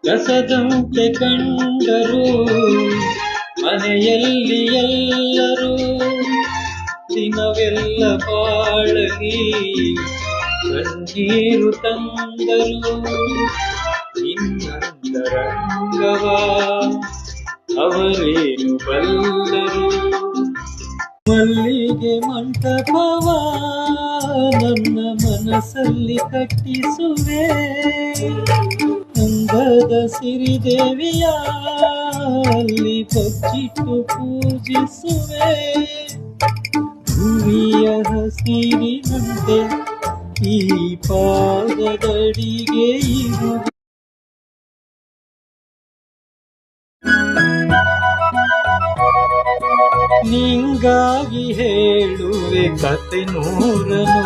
ಕಸದಂತೆ ಕಂಡರು ಮನೆಯಲ್ಲಿ ಎಲ್ಲರೂ ದಿನವೆಲ್ಲ ಬಾಳಲಿ ಕಣ್ಣೀರು ತಂದರು ಇನ್ನಂದರಂಗವ ಅವರೇನು ಬಲ್ಲರು. ಮಲ್ಲಿಗೆ ಮಂಟಪವ ನನ್ನ ಮನಸ್ಸಲ್ಲಿ ಕಟ್ಟಿಸುವೆ ಅಂದದ ಸಿರಿದೇವಿಯ ಅಲ್ಲಿ ಬಚ್ಚಿಟ್ಟು ಪೂಜಿಸುವೆ. ಭೂಮಿಯ ಹಸಿರಿನಂತೆ ಈ ಪಾದದಡಿಗೆ ಇರುವೆ. ನಿಂಗಾಗಿ ಹೇಳುವೆ ಕತೆ ನೂರನು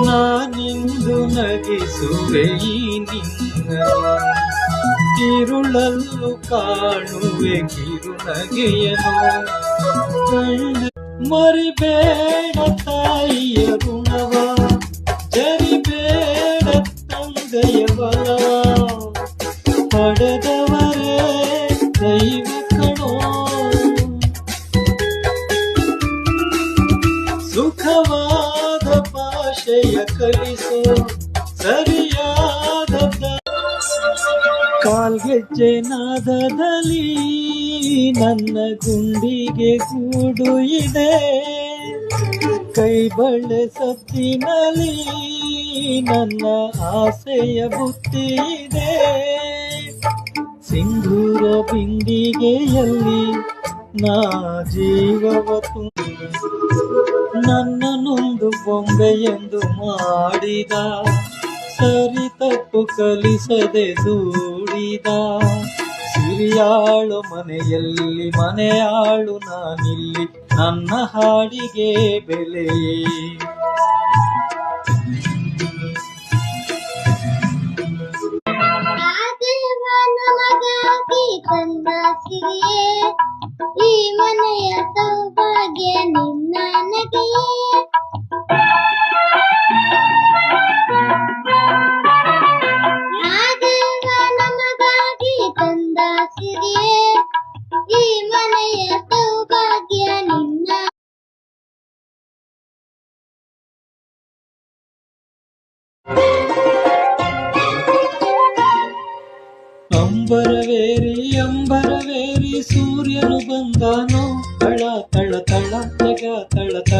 ನಾನಿಂದು ನಗಿಸುವೆ ಈ ನಿನ್ನನು. ತಿರುಳಲ್ಲು ಕಾಣುವೆ ಕಿರುನಗೆಯನು ಮರಿಬೇಡ ತಾಯಿಯ ಋಣವ ಜರಿಬೇಡ ತಂದೆಯ ಬಲವ ಪಡೆದವರೇ ದೈವ ಕಣೋ. ಸುಖವಾದ ಭಾಷೆಯ ಕಲಿಸೋ ಸರಿಯಾದ ಕಾಲ್ಗೆಜ್ಜೆ ನಾದದಲ್ಲಿ ನನ್ನ ಗುಂಡಿಗೆ ಗೂಡು ಇದೆ. ಕೈ ಬಳೆ ಸತ್ತಿನಲ್ಲಿ ನನ್ನ ಆಸೆಯ ಬುತ್ತಿ ಇದೆ. ಸಿಂಧೂರ ಬಿಂದಿಗೆಯಲ್ಲಿ ನಾ ಜೀವವ ನನ್ನನೊಂದು ಬೊಂಬೆ ಎಂದು ಮಾಡಿದ ಸರಿ ತಪ್ಪು ಕಲಿಸದೆ ದೂಡಿದ. ಸಿರಿಯಾಳು ಮನೆಯಲ್ಲಿ ಮನೆಯಾಳು ನಾನಿಲ್ಲಿ ನನ್ನ ಹಾಡಿಗೆ ಬೆಲೆ. ಈ ಮನೆಯ ಸೌಭಾಗ್ಯ ನಿನ್ನ ನಗೆಯೇ. ಆ ದೇವ ನಮಗಾಗಿ ತಂದ ಸಿರಿಯೇ ಈ ಮನೆಯ ಸೌಭಾಗ್ಯ ನಿನ್ನ. ಅಂಬರವೇರಿ ಅಂಬರವೇರಿ ಸೂರ್ಯನು ಬಂದಾನೋ ತಳ ತಳ ತಳ ಜಗ ತಳ ತಳ.